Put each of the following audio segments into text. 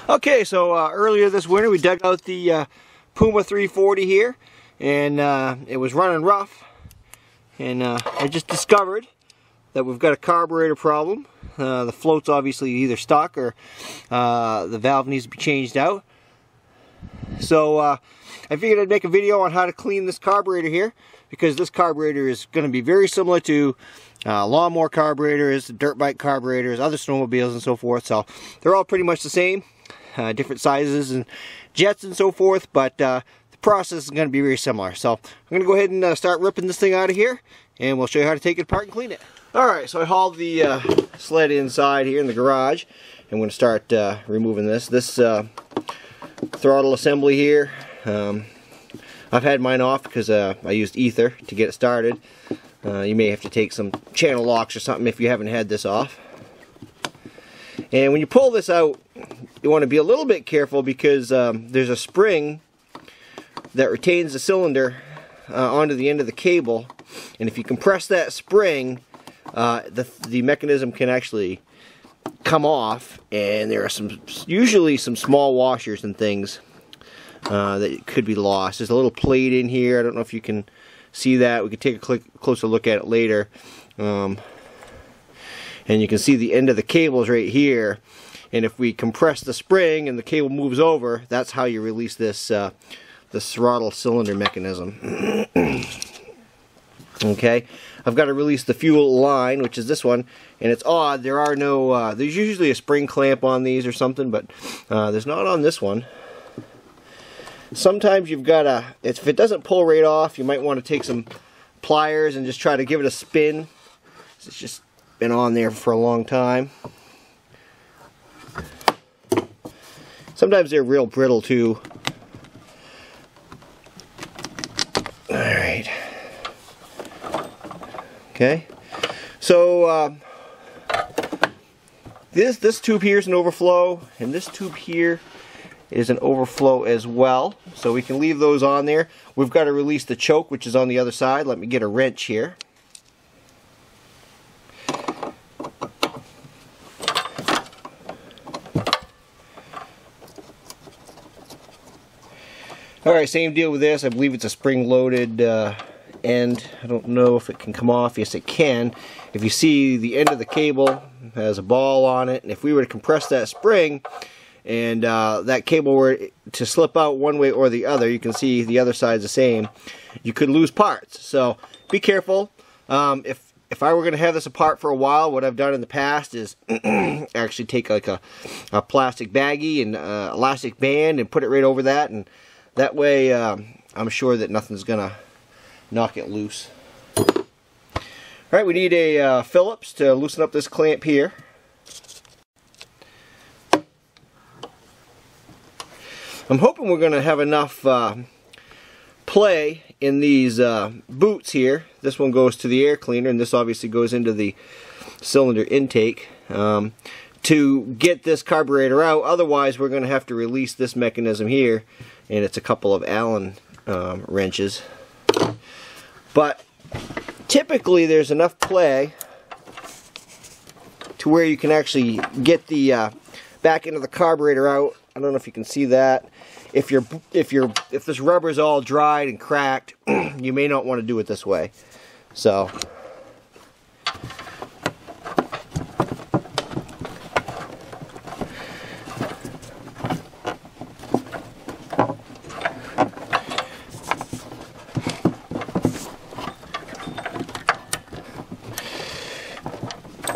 Okay, so earlier this winter we dug out the Puma 340 here, and it was running rough, and I just discovered that we've got a carburetor problem. The float's obviously either stuck or the valve needs to be changed out. So I figured I'd make a video on how to clean this carburetor here, because this carburetor is going to be very similar to lawnmower carburetors, dirt bike carburetors, other snowmobiles and so forth. So they're all pretty much the same, different sizes and jets and so forth, but the process is going to be very similar. So I'm going to go ahead and start ripping this thing out of here, and we'll show you how to take it apart and clean it. Alright, so I hauled the sled inside here in the garage. I'm going to start removing this. This throttle assembly here, I've had mine off because I used ether to get it started. You may have to take some channel locks or something if you haven't had this off. And when you pull this out, you want to be a little bit careful, because there's a spring that retains the cylinder onto the end of the cable, and if you compress that spring, the mechanism can actually come off, and there are usually some small washers and things that could be lost. There's a little plate in here. I don't know if you can see that. We could take a closer look at it later. And you can see the end of the cables right here. And if we compress the spring and the cable moves over, that's how you release this throttle cylinder mechanism. Okay, I've got to release the fuel line, which is this one, and it's odd. There are no. There's usually a spring clamp on these or something, but there's not on this one. Sometimes you've got to, if it doesn't pull right off, you might want to take some pliers and just try to give it a spin. It's just been on there for a long time. Sometimes they're real brittle too. Alright. Okay. So this tube here is an overflow, and this tube here is an overflow as well, so we can leave those on there. We've got to release the choke, which is on the other side. Let me get a wrench here. Alright, same deal with this. I believe it's a spring-loaded end. I don't know if it can come off. Yes, it can. If you see, the end of the cable has a ball on it, and if we were to compress that spring, and that cable were to slip out one way or the other, you can see the other side's the same, you could lose parts. So be careful. If I were going to have this apart for a while, what I've done in the past is actually take like a plastic baggie and elastic band and put it right over that, and that way I'm sure that nothing's going to knock it loose. Alright, we need a Phillips to loosen up this clamp here. I'm hoping we're going to have enough play in these boots here. This one goes to the air cleaner, and this obviously goes into the cylinder intake to get this carburetor out. Otherwise, we're going to have to release this mechanism here, and it's a couple of Allen wrenches. But typically, there's enough play to where you can actually get the back end of the carburetor out. I don't know if you can see that. If this rubber is all dried and cracked, you may not want to do it this way. So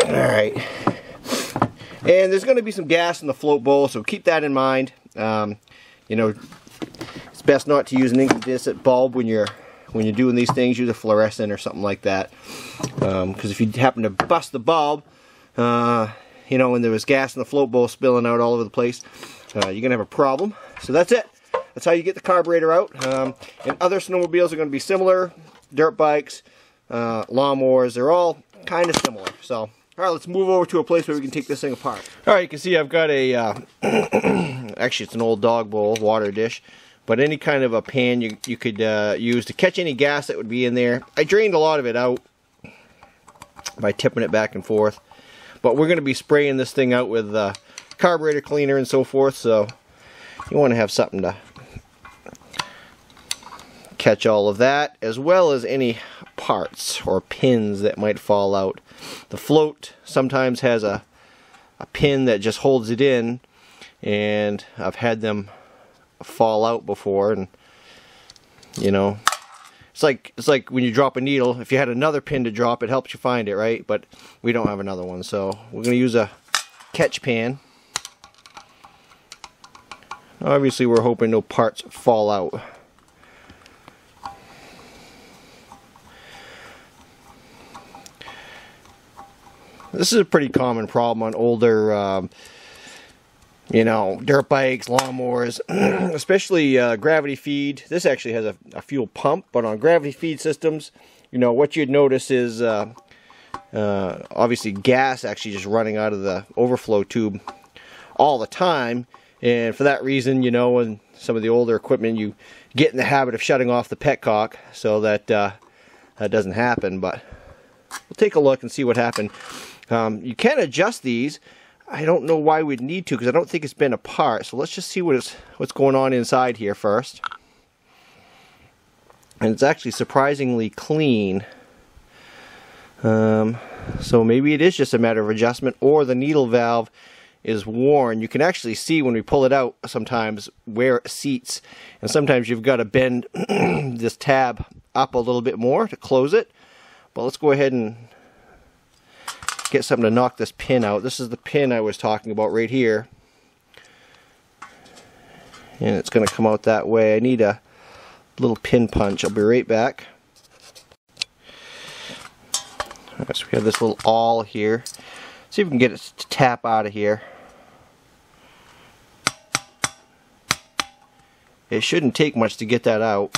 alright. And there's going to be some gas in the float bowl, so keep that in mind. You know, it's best not to use an incandescent bulb when you're doing these things. Use a fluorescent or something like that, because if you happen to bust the bulb, you know, when there was gas in the float bowl spilling out all over the place, you're gonna have a problem. So that's it. That's how you get the carburetor out. And other snowmobiles are going to be similar. Dirt bikes, lawnmowers, they're all kind of similar. So. Alright, let's move over to a place where we can take this thing apart. Alright, you can see I've got a, actually it's an old dog bowl, water dish, but any kind of a pan you could use to catch any gas that would be in there. I drained a lot of it out by tipping it back and forth, but we're going to be spraying this thing out with carburetor cleaner and so forth, so you want to have something to catch all of that, as well as any parts or pins that might fall out. The float sometimes has a pin that just holds it in, and I've had them fall out before, and you know, it's like when you drop a needle, if you had another pin to drop, it helps you find it, right? But we don't have another one, so we're going to use a catch pan. Obviously we're hoping no parts fall out. This is a pretty common problem on older you know, dirt bikes, lawnmowers, especially gravity feed. This actually has a fuel pump, but on gravity feed systems, you know, what you'd notice is obviously gas actually just running out of the overflow tube all the time. And for that reason, you know, in some of the older equipment, you get in the habit of shutting off the petcock so that that doesn't happen. But we'll take a look and see what happened. You can adjust these. I don't know why we'd need to, because I don't think it's been apart. So let's just see what's going on inside here first. And it's actually surprisingly clean. So maybe it is just a matter of adjustment, or the needle valve is worn. You can actually see when we pull it out sometimes where it seats, and sometimes you've got to bend this tab up a little bit more to close it. But let's go ahead and get something to knock this pin out. This is the pin I was talking about right here, and it's going to come out that way. I need a little pin punch. I'll be right back. Alright, so we have this little awl here. See if we can get it to tap out of here. It shouldn't take much to get that out.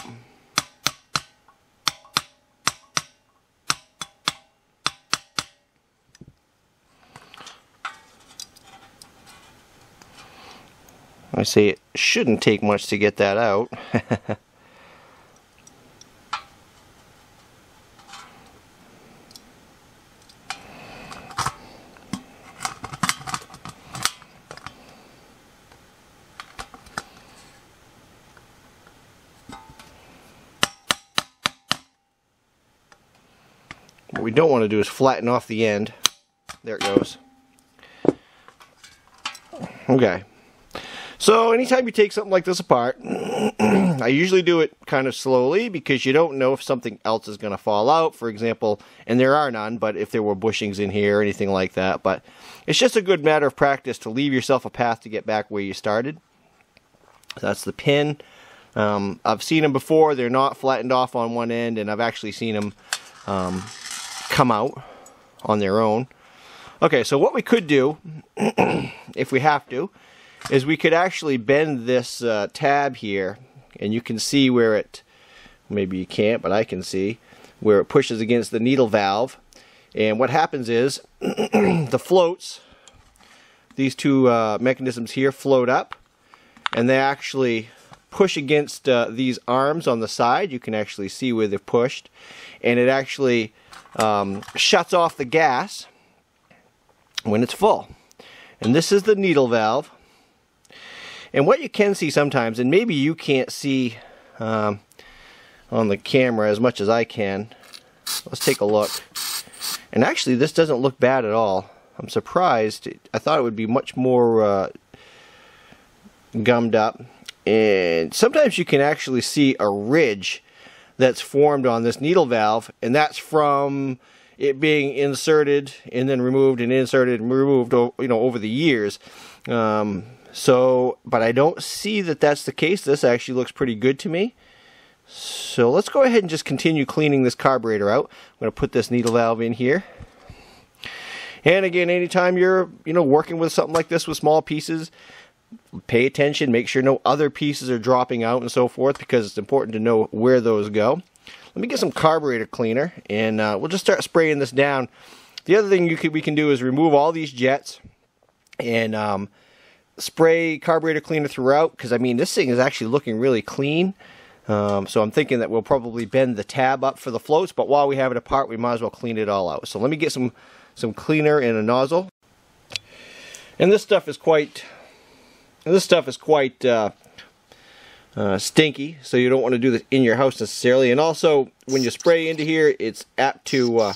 I say it shouldn't take much to get that out. What we don't want to do is flatten off the end. There it goes. Okay. So anytime you take something like this apart, I usually do it kind of slowly, because you don't know if something else is going to fall out, for example, and there are none, but if there were bushings in here or anything like that. But it's just a good matter of practice to leave yourself a path to get back where you started. That's the pin. I've seen them before. They're not flattened off on one end, and I've actually seen them come out on their own. Okay, so what we could do, if we have to, is we could actually bend this tab here, and you can see where it, maybe you can't, but I can see where it pushes against the needle valve. And what happens is the floats, these two mechanisms here float up, and they actually push against these arms on the side. You can actually see where they're pushed, and it actually shuts off the gas when it's full. And this is the needle valve. And what you can see sometimes, and maybe you can't see on the camera as much as I can. Let's take a look. And actually this doesn't look bad at all. I'm surprised. I thought it would be much more gummed up. And sometimes you can actually see a ridge that's formed on this needle valve, and that's from it being inserted and then removed and inserted and removed, you know, over the years. But I don't see that that's the case. This actually looks pretty good to me. So let's go ahead and just continue cleaning this carburetor out. I'm going to put this needle valve in here. And again, anytime you're, you know, working with something like this with small pieces, pay attention, make sure no other pieces are dropping out and so forth, because it's important to know where those go. Let me get some carburetor cleaner, and we'll just start spraying this down. The other thing we can do is remove all these jets and spray carburetor cleaner throughout, because I mean this thing is actually looking really clean. So I'm thinking that we'll probably bend the tab up for the floats, but while we have it apart, we might as well clean it all out. So let me get some cleaner and a nozzle. And this stuff is quite stinky, so you don't want to do this in your house necessarily. And also, when you spray into here, it's apt to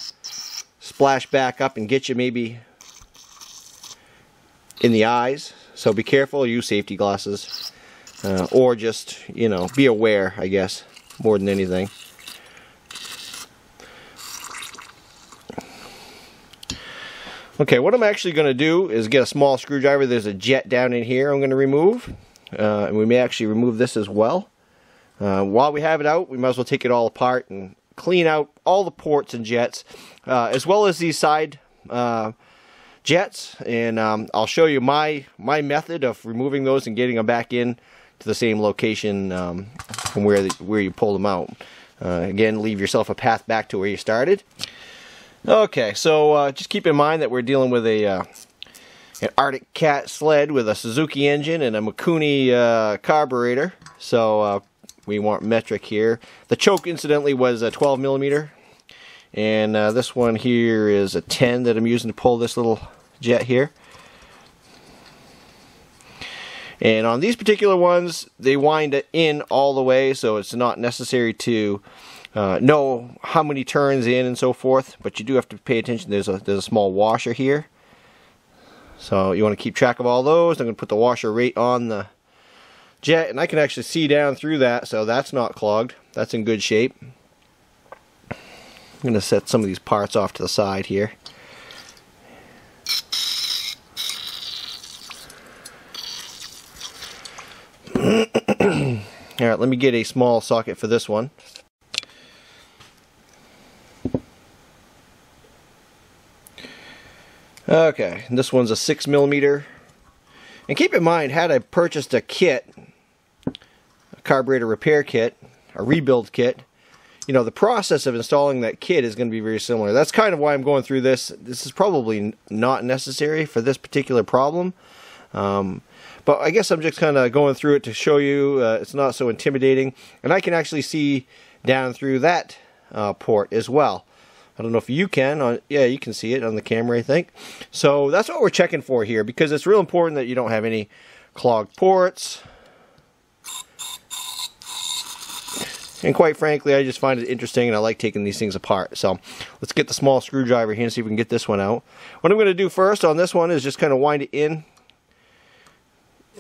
splash back up and get you maybe in the eyes. So be careful, use safety glasses, or just, you know, be aware, I guess, more than anything. Okay, what I'm actually going to do is get a small screwdriver. There's a jet down in here I'm going to remove. And we may actually remove this as well. While we have it out, we might as well take it all apart and clean out all the ports and jets, as well as these side jets. And I'll show you my method of removing those and getting them back in to the same location from where you pull them out. Again, leave yourself a path back to where you started. Okay, so just keep in mind that we're dealing with an Arctic Cat sled with a Suzuki engine and a Mikuni carburetor. So we want metric here. The choke, incidentally, was a 12mm, and this one here is a 10 that I'm using to pull this little jet here. And on these particular ones, they wind it in all the way, so it's not necessary to know how many turns in and so forth, but you do have to pay attention. There's a small washer here, so you want to keep track of all those. I'm going to put the washer right on the jet, and I can actually see down through that, so that's not clogged. That's in good shape. I'm going to set some of these parts off to the side here. Alright, let me get a small socket for this one. Okay, and this one's a 6mm. And keep in mind, had I purchased a kit, a carburetor repair kit, a rebuild kit, you know, the process of installing that kit is going to be very similar. That's kind of why I'm going through this. This is probably not necessary for this particular problem. But I guess I'm just kind of going through it to show you it's not so intimidating. And I can actually see down through that port as well. I don't know if you can. Yeah, you can see it on the camera, I think. So that's what we're checking for here, because it's real important that you don't have any clogged ports. And quite frankly, I just find it interesting, and I like taking these things apart. So let's get the small screwdriver here and see if we can get this one out. What I'm going to do first on this one is just kind of wind it in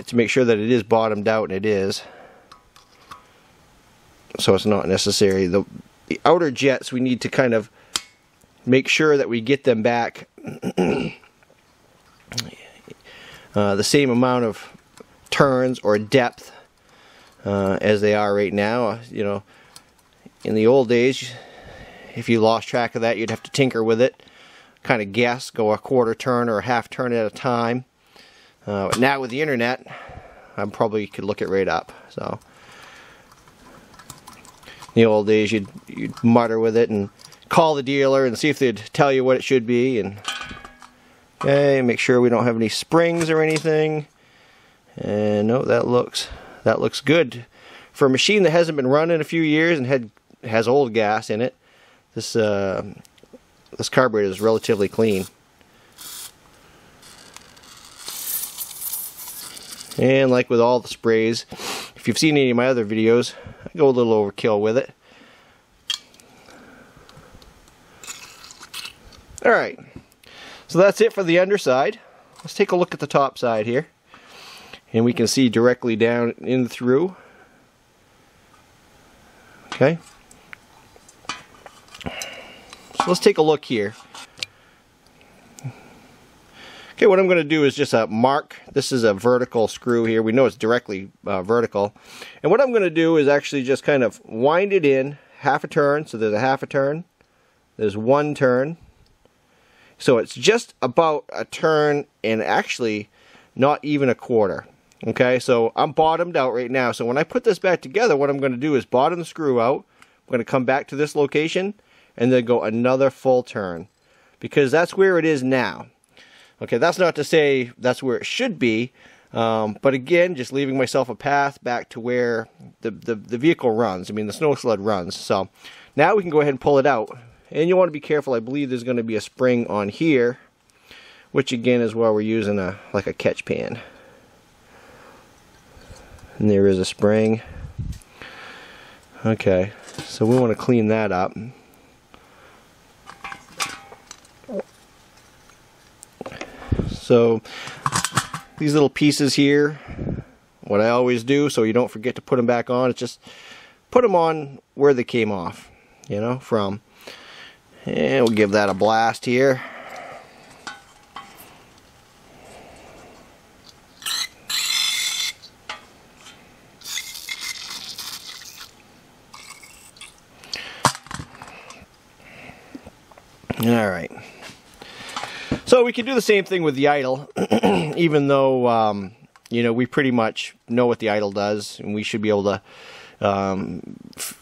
to make sure that it is bottomed out, and it is. So it's not necessary. The outer jets, we need to kind of make sure that we get them back the same amount of turns or depth as they are right now. You know, in the old days, if you lost track of that, you'd have to tinker with it, kind of guess, go a quarter turn or a half turn at a time. Now with the internet, I probably could look it right up. So in the old days, you'd mutter with it and call the dealer and see if they'd tell you what it should be. And okay, make sure we don't have any springs or anything. And no, that looks good for a machine that hasn't been run in a few years and has old gas in it. This carburetor is relatively clean. And like with all the sprays, if you've seen any of my other videos, I go a little overkill with it. Alright, so that's it for the underside. Let's take a look at the top side here. And we can see directly down in through. Okay. So let's take a look here. Okay, what I'm going to do is just mark. This is a vertical screw here. We know it's directly vertical. And what I'm going to do is actually just kind of wind it in half a turn. So there's a half a turn. There's one turn. So it's just about a turn and actually not even a quarter. Okay, so I'm bottomed out right now. So when I put this back together, what I'm going to do is bottom the screw out. I'm going to come back to this location and then go another full turn, because that's where it is now. Okay, that's not to say that's where it should be, but again, just leaving myself a path back to where the vehicle runs. I mean, the snow sled runs. So now we can go ahead and pull it out. And you want to be careful. I believe there's going to be a spring on here, which again is why we're using like a catch pan. And there is a spring. Okay, so we want to clean that up. So these little pieces here, what I always do so you don't forget to put them back on, is just put them on where they came off, you know, from. And we'll give that a blast here. Alright, so we can do the same thing with the idle, even though, you know, we pretty much know what the idle does, and we should be able to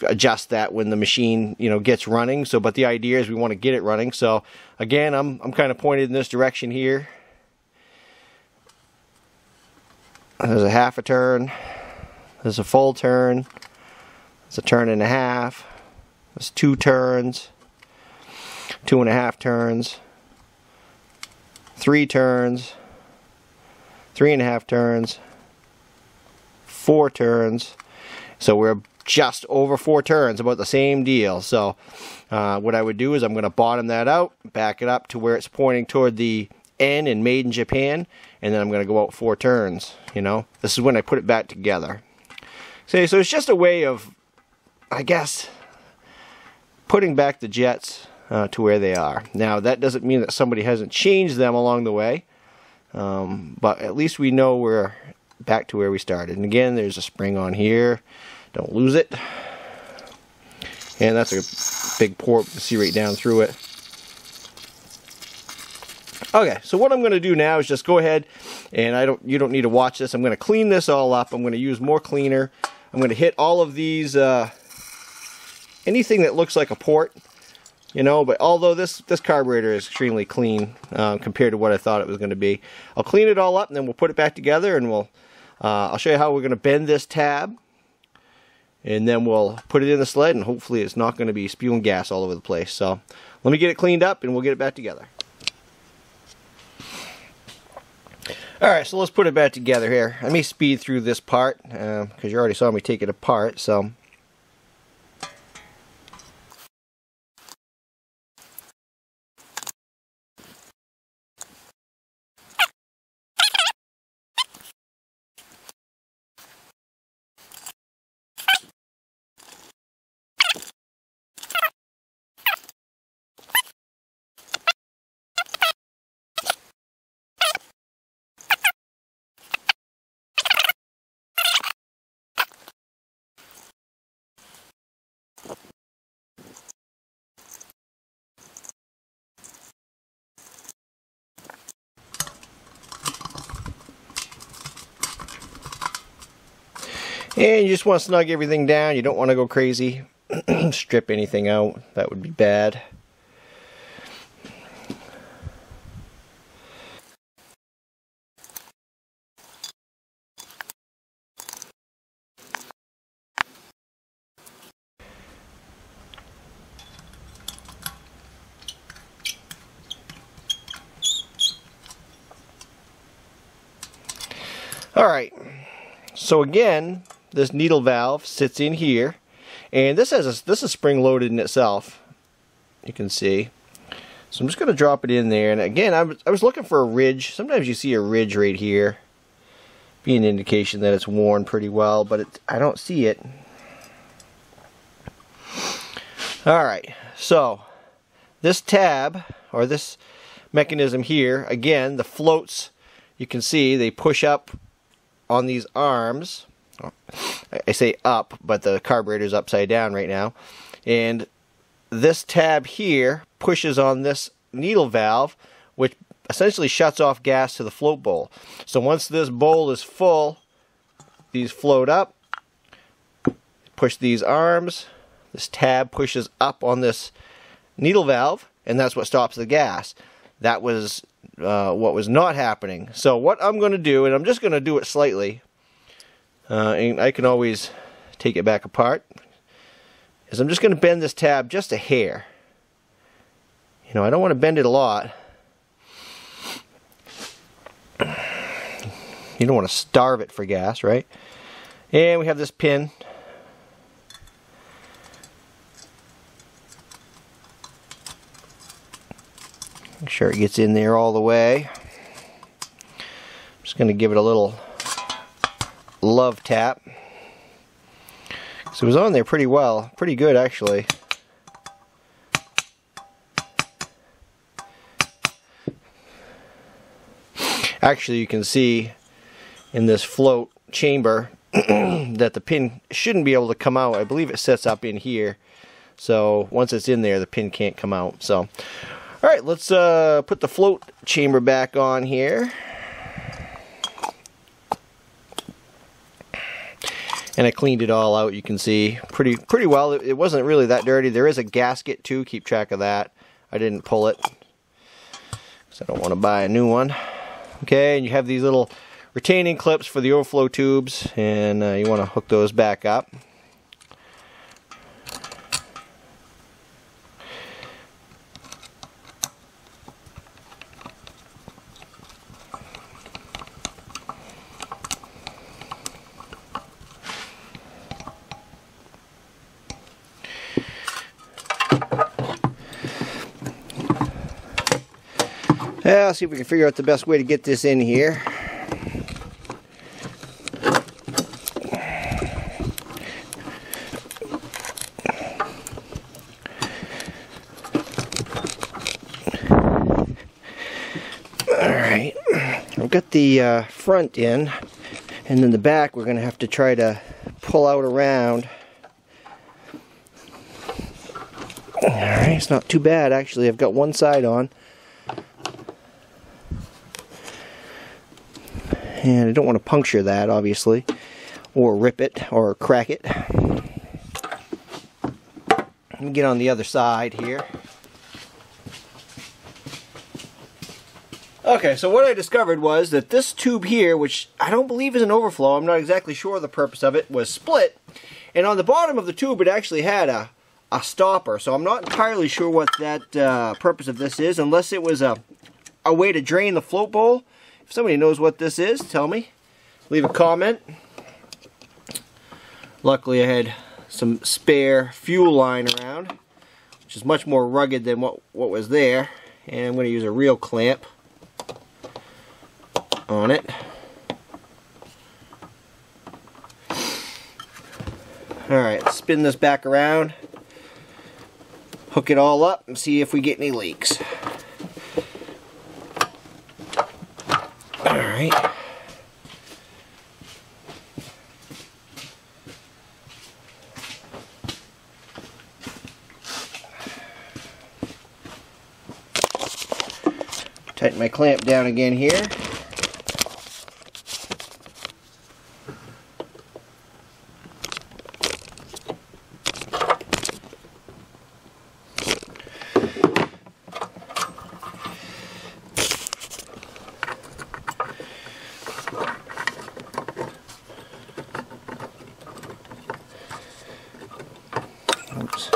adjust that when the machine, you know, gets running. So, but the idea is we want to get it running. So, again, I'm kind of pointed in this direction here. There's a half a turn, there's a full turn, there's a turn and a half, there's 2 turns, 2.5 turns, 3 turns, 3.5 turns, 4 turns. So we're just over 4 turns, about the same deal. So what I would do is I'm going to bottom that out, back it up to where it's pointing toward the N in Made in Japan, and then I'm going to go out 4 turns. You know, this is when I put it back together. So it's just a way of, I guess, putting back the jets to where they are. Now, that doesn't mean that somebody hasn't changed them along the way, but at least we know we're back to where we started. And again, there's a spring on here. Don't lose it. And that's a big port. You can see right down through it. Okay, so what I'm going to do now is just go ahead, and you don't need to watch this. I'm going to clean this all up. I'm going to use more cleaner. I'm going to hit all of these, anything that looks like a port. You know, but although this carburetor is extremely clean compared to what I thought it was going to be, I'll clean it all up and then we'll put it back together, and I'll show you how we're going to bend this tab, and then we'll put it in the sled, and hopefully it's not going to be spewing gas all over the place. So let me get it cleaned up and we'll get it back together. Alright, so let's put it back together here. Let me speed through this part because you already saw me take it apart. So and you just want to snug everything down. You don't want to go crazy, strip anything out. That would be bad. Alright, so again, this needle valve sits in here, and this is spring loaded in itself, you can see. So I'm just going to drop it in there, and again, I was looking for a ridge. Sometimes you see a ridge right here, be an indication that it's worn pretty well, but I don't see it. Alright, so this tab, or this mechanism here, again, the floats, you can see they push up on these arms. I say up, but the carburetor's upside down right now. And this tab here pushes on this needle valve, which essentially shuts off gas to the float bowl. So once this bowl is full, these float up, push these arms, this tab pushes up on this needle valve, and that's what stops the gas. That was what was not happening. So what I'm going to do, and I'm just going to do it slightly, and I can always take it back apart, is I'm just going to bend this tab just a hair. You know, I don't want to bend it a lot. You don't want to starve it for gas, right? And we have this pin. Make sure it gets in there all the way. I'm just going to give it a little love tap. So it was on there pretty well, pretty good actually. Actually, you can see in this float chamber that the pin shouldn't be able to come out. I believe it sets up in here. So once it's in there, the pin can't come out. So, alright, let's put the float chamber back on here. And I cleaned it all out, you can see, pretty well. It wasn't really that dirty. There is a gasket too, keep track of that. I didn't pull it, because I don't want to buy a new one. Okay, and you have these little retaining clips for the overflow tubes, and you want to hook those back up. Yeah, let's see if we can figure out the best way to get this in here. Alright, I've got the front in, and then the back we're going to have to try to pull out around. Alright, it's not too bad actually. I've got one side on. And I don't want to puncture that, obviously, or rip it, or crack it. Let me get on the other side here. Okay, so what I discovered was that this tube here, which I don't believe is an overflow, I'm not exactly sure of the purpose of it, was split. And on the bottom of the tube it actually had a stopper, so I'm not entirely sure what that purpose of this is, unless it was a way to drain the float bowl. If somebody knows what this is, tell me. Leave a comment. Luckily I had some spare fuel line around, which is much more rugged than what was there. And I'm going to use a real clamp on it. Alright, spin this back around, hook it all up, and see if we get any leaks. Alright. Tighten my clamp down again here. Oops.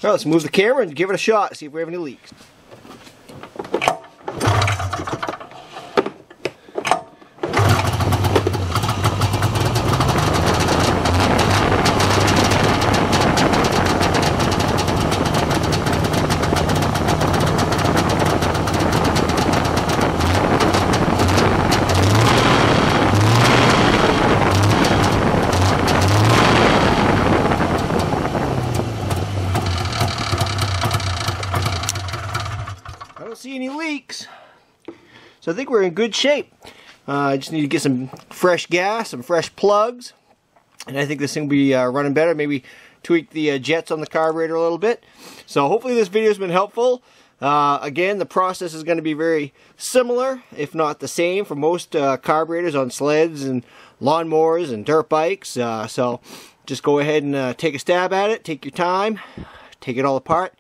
Well, let's move the camera and give it a shot, see if we have any leaks. So I think we're in good shape. I just need to get some fresh gas, some fresh plugs, and I think this thing will be running better. Maybe tweak the jets on the carburetor a little bit. So hopefully this video has been helpful. Again, the process is going to be very similar, if not the same, for most carburetors on sleds and lawnmowers and dirt bikes. So just go ahead and take a stab at it, take your time, take it all apart,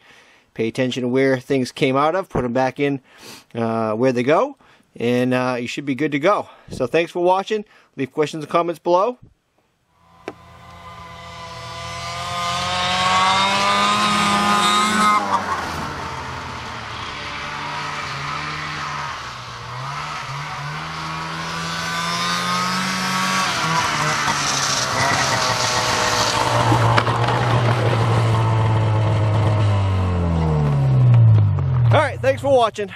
pay attention to where things came out of, put them back in where they go, and you should be good to go. So thanks for watching. Leave questions and comments below. Alright, thanks for watching.